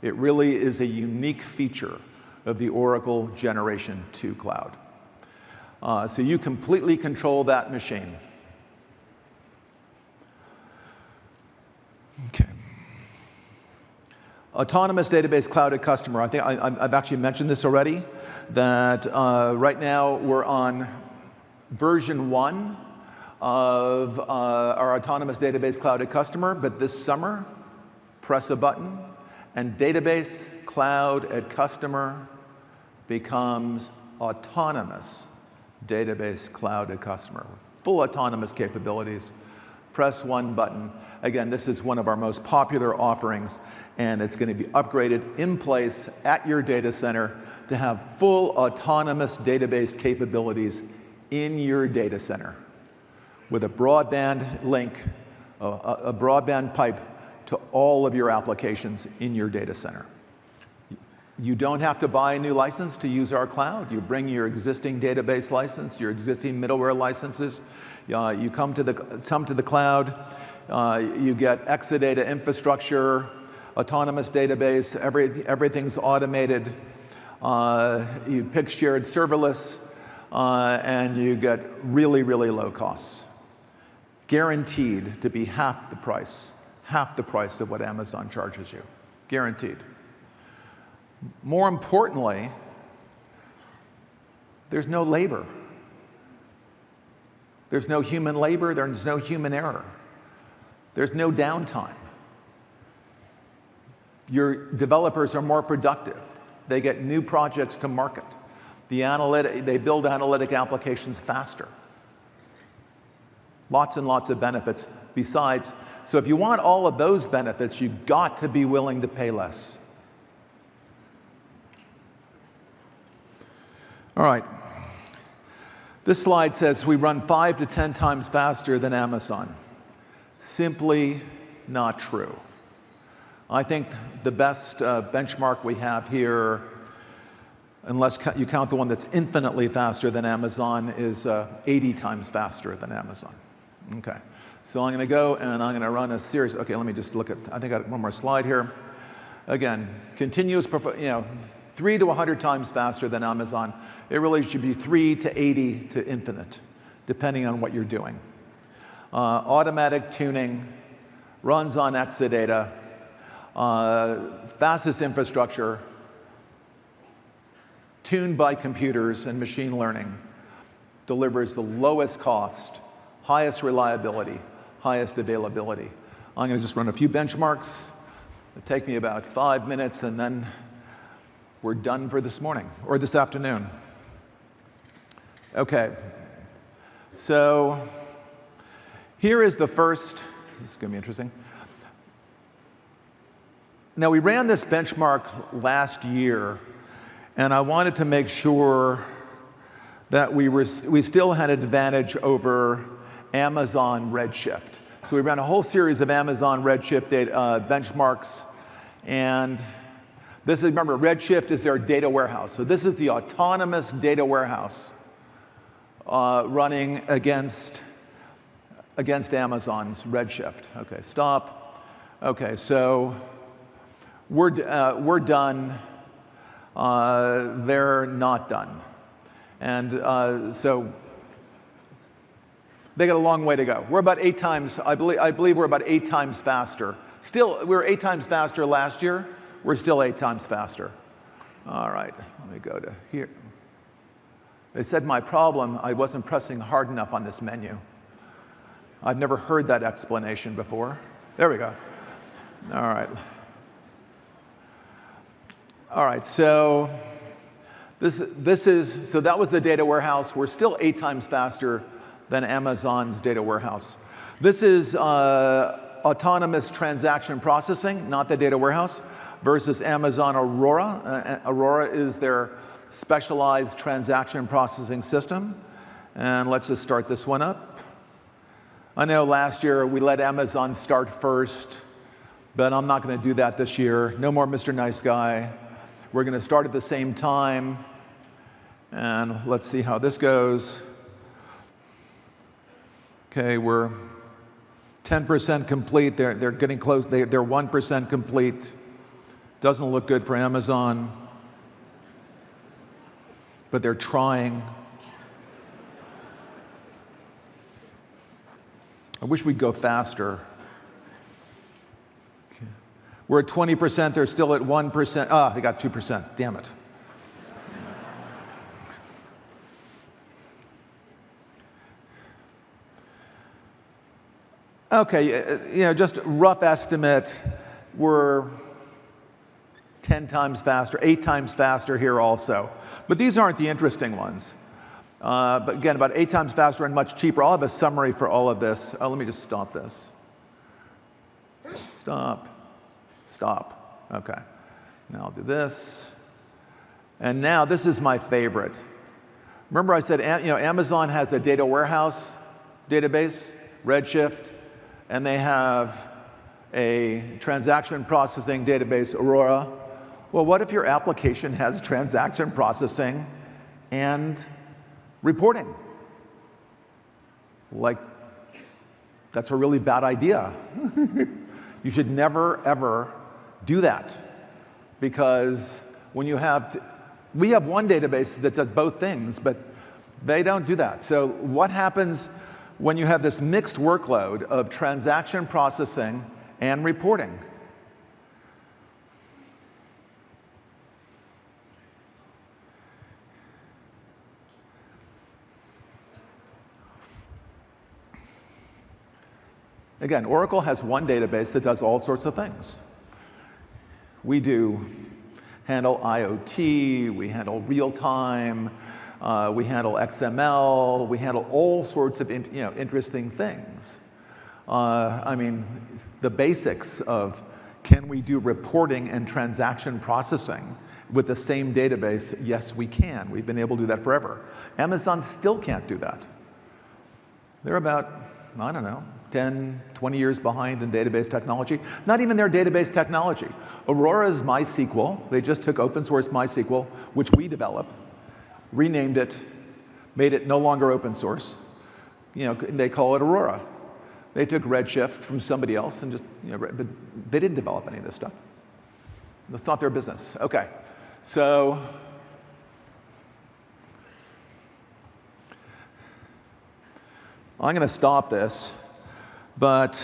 It really is a unique feature of the Oracle Generation 2 cloud. So you completely control that machine. Okay. Autonomous database cloud at customer. I think I've actually mentioned this already, that right now we're on version 1 of our autonomous database cloud at customer, but this summer, press a button, and database cloud at customer becomes autonomous database cloud at customer. Full autonomous capabilities. Press one button. Again, this is one of our most popular offerings, and it's going to be upgraded in place at your data center to have full autonomous database capabilities in your data center with a broadband link, a broadband pipe to all of your applications in your data center. You don't have to buy a new license to use our cloud. You bring your existing database license, your existing middleware licenses. You come to the cloud. You get Exadata infrastructure, autonomous database. Everything's automated. You pick shared serverless, and you get really, really low costs. Guaranteed to be half the price of what Amazon charges you. Guaranteed. More importantly, there's no labor. There's no human labor, there's no human error. There's no downtime. Your developers are more productive. They get new projects to market. They build analytic applications faster. Lots and lots of benefits besides. So if you want all of those benefits, you've got to be willing to pay less. All right. This slide says we run 5 to 10 times faster than Amazon. Simply not true. I think the best benchmark we have here, unless you count the one that's infinitely faster than Amazon, is 80 times faster than Amazon. Okay. So I'm going to go and I'm going to run a series. Okay, let me just look at, I think I got one more slide here. Again, continuous, 3 to 100 times faster than Amazon. It really should be 3 to 80 to infinite, depending on what you're doing. Automatic tuning, runs on Exadata, fastest infrastructure, tuned by computers and machine learning, delivers the lowest cost, highest reliability, highest availability. I'm going to just run a few benchmarks. It'll take me about 5 minutes, and then we're done for this morning, or this afternoon. Okay, so here is the first, this is going to be interesting. Now, we ran this benchmark last year, and I wanted to make sure that we still had an advantage over Amazon Redshift. So we ran a whole series of Amazon Redshift benchmarks, and this is, remember, Redshift is their data warehouse. So this is the autonomous data warehouse running against Amazon's Redshift. Okay, stop. Okay, so we're done. They're not done. And so they got a long way to go. We're about 8 times, I believe we're about 8 times faster. Still, we were 8 times faster last year. We're still 8 times faster. All right, let me go to here. They said my problem, I wasn't pressing hard enough on this menu. I've never heard that explanation before. There we go. All right. All right, so So that was the data warehouse. We're still 8 times faster than Amazon's data warehouse. This is autonomous transaction processing, not the data warehouse, versus Amazon Aurora. Aurora is their specialized transaction processing system. And let's just start this one up. I know last year we let Amazon start first, but I'm not going to do that this year. No more Mr. Nice Guy. We're going to start at the same time. And let's see how this goes. OK, we're 10% complete. They're getting close. They're 1% complete. Doesn't look good for Amazon. But they're trying. I wish we'd go faster. Okay. We're at 20%. They're still at 1%. Ah, they got 2%. Damn it. Okay, just rough estimate. We're 10 times faster, 8 times faster here also. But these aren't the interesting ones. But again, about 8 times faster and much cheaper. I'll have a summary for all of this. Let me just stop this. Stop. Stop. OK. Now I'll do this. And now this is my favorite. Remember I said Amazon has a data warehouse database, Redshift, and they have a transaction processing database, Aurora. Well, what if your application has transaction processing and reporting? Like, that's a really bad idea. You should never, ever do that. Because when you we have one database that does both things, but they don't do that. So what happens when you have this mixed workload of transaction processing and reporting? Again, Oracle has one database that does all sorts of things. We handle IoT, we handle real-time, we handle XML, we handle all sorts of interesting things. I mean, the basics of can we do reporting and transaction processing with the same database? Yes, we can. We've been able to do that forever. Amazon still can't do that. They're about, I don't know, 10, 20 years behind in database technology. Not even their database technology. Aurora's MySQL, they just took open source MySQL, which we develop, renamed it, made it no longer open source. They call it Aurora. They took Redshift from somebody else and just, but they didn't develop any of this stuff. That's not their business. OK, so I'm going to stop this. But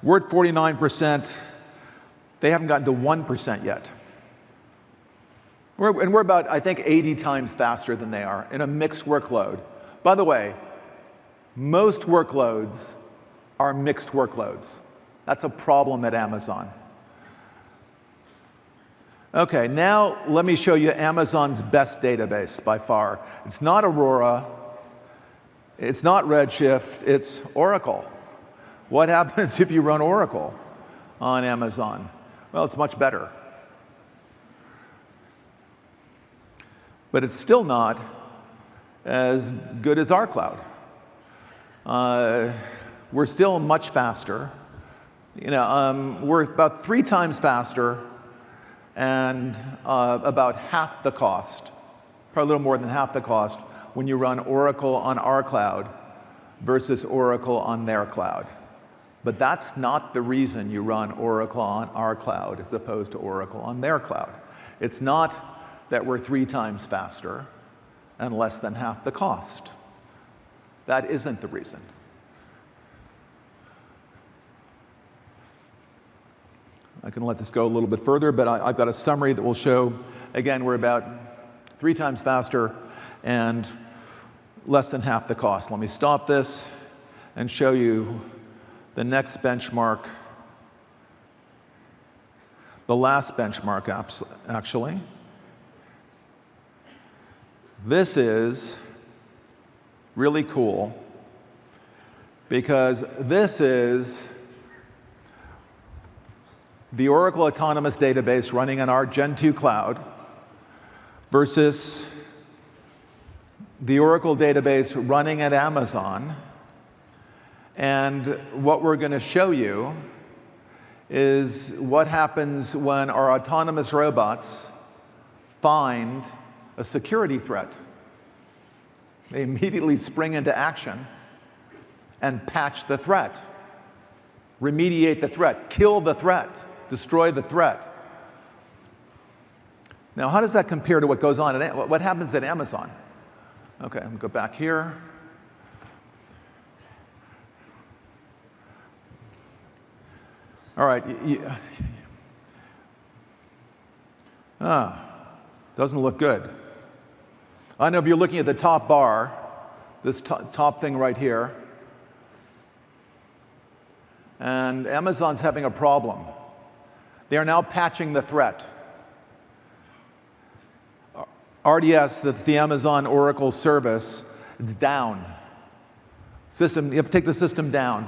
we're at 49%. They haven't gotten to 1% yet. And we're about, I think, 80 times faster than they are in a mixed workload. By the way, most workloads are mixed workloads. That's a problem at Amazon. OK, now let me show you Amazon's best database by far. It's not Aurora. It's not Redshift. It's Oracle. What happens if you run Oracle on Amazon? Well, it's much better. But it's still not as good as our cloud. We're still much faster. We're about 3 times faster and about half the cost, probably a little more than half the cost, when you run Oracle on our cloud versus Oracle on their cloud. But that's not the reason you run Oracle on our cloud as opposed to Oracle on their cloud. It's not that we're 3 times faster and less than half the cost. That isn't the reason. I can let this go a little bit further, but I've got a summary that will show, again, we're about 3 times faster and less than half the cost. Let me stop this and show you the next benchmark, the last benchmark, actually. This is really cool because this is the Oracle Autonomous Database running on our Gen 2 cloud versus the Oracle database running at Amazon. And what we're going to show you is what happens when our autonomous robots find a security threat. They immediately spring into action and patch the threat, remediate the threat, kill the threat, destroy the threat. Now, how does that compare to what goes on what happens at Amazon? Okay, I'm going to go back here. All right. Doesn't look good. I know if you're looking at the top bar, this top thing right here, and Amazon's having a problem. They are now patching the threat. RDS, that's the Amazon Oracle service, it's down. You have to take the system down.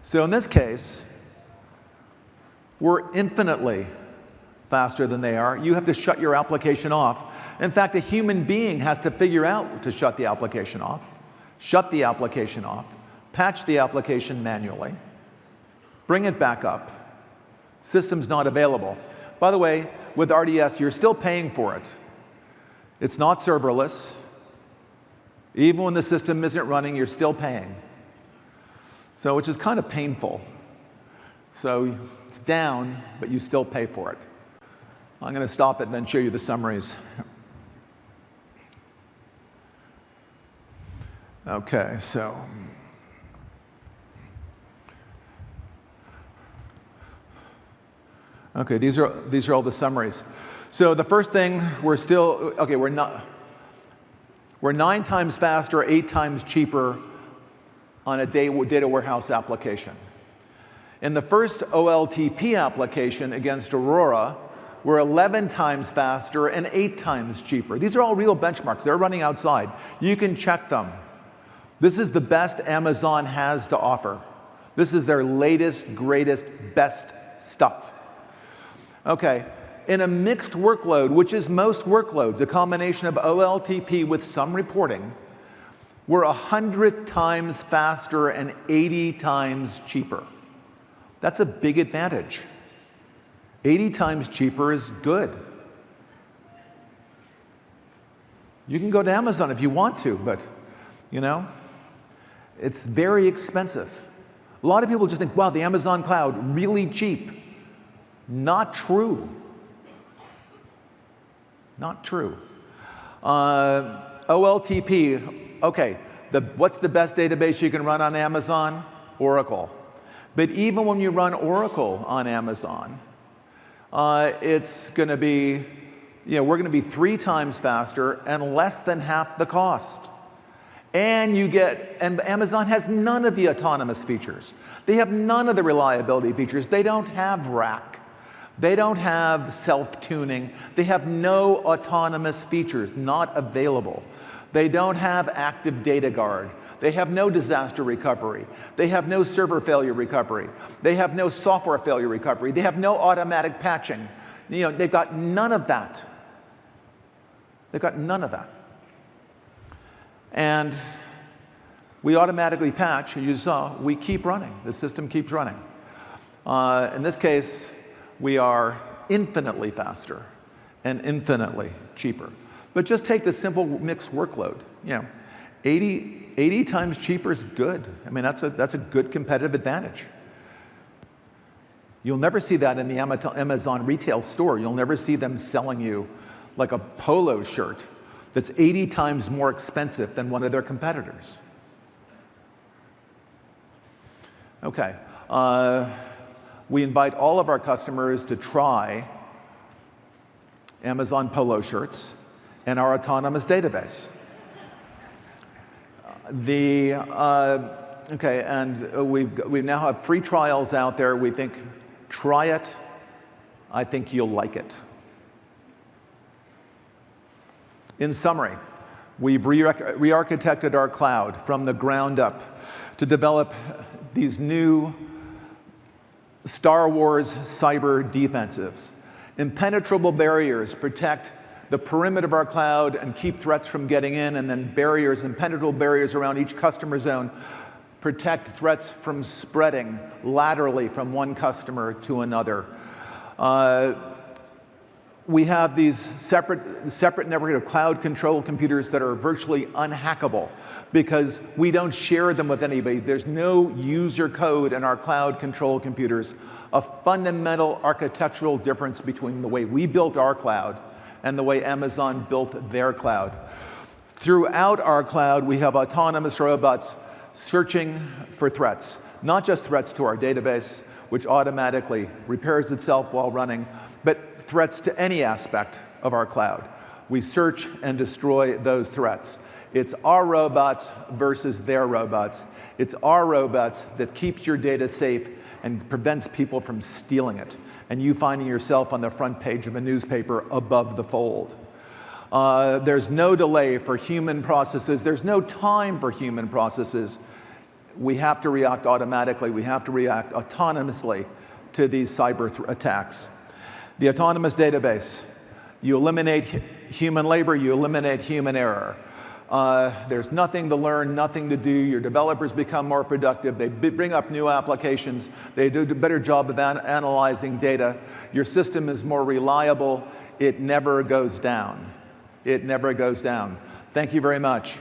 So in this case, we're infinitely faster than they are. You have to shut your application off. In fact, a human being has to figure out to shut the application off, patch the application manually, bring it back up. System's not available. By the way, with RDS, you're still paying for it. It's not serverless. Even when the system isn't running, you're still paying. So, which is kind of painful. So it's down, but you still pay for it. I'm going to stop it and then show you the summaries. Okay, so. Okay, these are all the summaries. So the first thing, we're 9 times faster, 8 times cheaper on a data warehouse application. In the first OLTP application against Aurora, we're 11 times faster and 8 times cheaper. These are all real benchmarks. They're running outside. You can check them. This is the best Amazon has to offer. This is their latest, greatest, best stuff. Okay, in a mixed workload, which is most workloads, a combination of OLTP with some reporting, we're 100 times faster and 80 times cheaper. That's a big advantage. 80 times cheaper is good. You can go to Amazon if you want to, but, it's very expensive. A lot of people just think, wow, the Amazon cloud, really cheap. Not true. Not true. OLTP, okay, what's the best database you can run on Amazon? Oracle. But even when you run Oracle on Amazon, it's going to be, we're going to be 3 times faster and less than half the cost. And Amazon has none of the autonomous features. They have none of the reliability features. They don't have rack. They don't have self-tuning. They have no autonomous features, not available. They don't have active data guard. They have no disaster recovery. They have no server failure recovery. They have no software failure recovery. They have no automatic patching. They've got none of that. They've got none of that. And we automatically patch, as you saw, we keep running. The system keeps running. In this case, we are infinitely faster and infinitely cheaper. But just take the simple mixed workload. 80 times cheaper is good. I mean, that's a good competitive advantage. You'll never see that in the Amazon retail store. You'll never see them selling you like a polo shirt that's 80 times more expensive than one of their competitors. Okay. We invite all of our customers to try Amazon polo shirts and our autonomous database. Okay, and we now have free trials out there. We think, try it. I think you'll like it. In summary, We've re-architected our cloud from the ground up to develop these new Star Wars cyber defensives. Impenetrable barriers protect the perimeter of our cloud and keep threats from getting in, and then barriers, impenetrable barriers around each customer zone protect threats from spreading laterally from one customer to another. We have these separate network of cloud control computers that are virtually unhackable because we don't share them with anybody. There's no user code in our cloud control computers. A fundamental architectural difference between the way we built our cloud and the way Amazon built their cloud. Throughout our cloud, we have autonomous robots searching for threats, not just threats to our database, which automatically repairs itself while running, but threats to any aspect of our cloud. We search and destroy those threats. It's our robots versus their robots. It's our robots that keeps your data safe and prevents people from stealing it, and you finding yourself on the front page of a newspaper above the fold. There's no delay for human processes. There's no time for human processes. We have to react automatically. We have to react autonomously to these cyber attacks. The autonomous database. You eliminate human labor, you eliminate human error. There's nothing to learn, nothing to do. Your developers become more productive. They bring up new applications. They do a better job of analyzing data. Your system is more reliable. It never goes down. It never goes down. Thank you very much.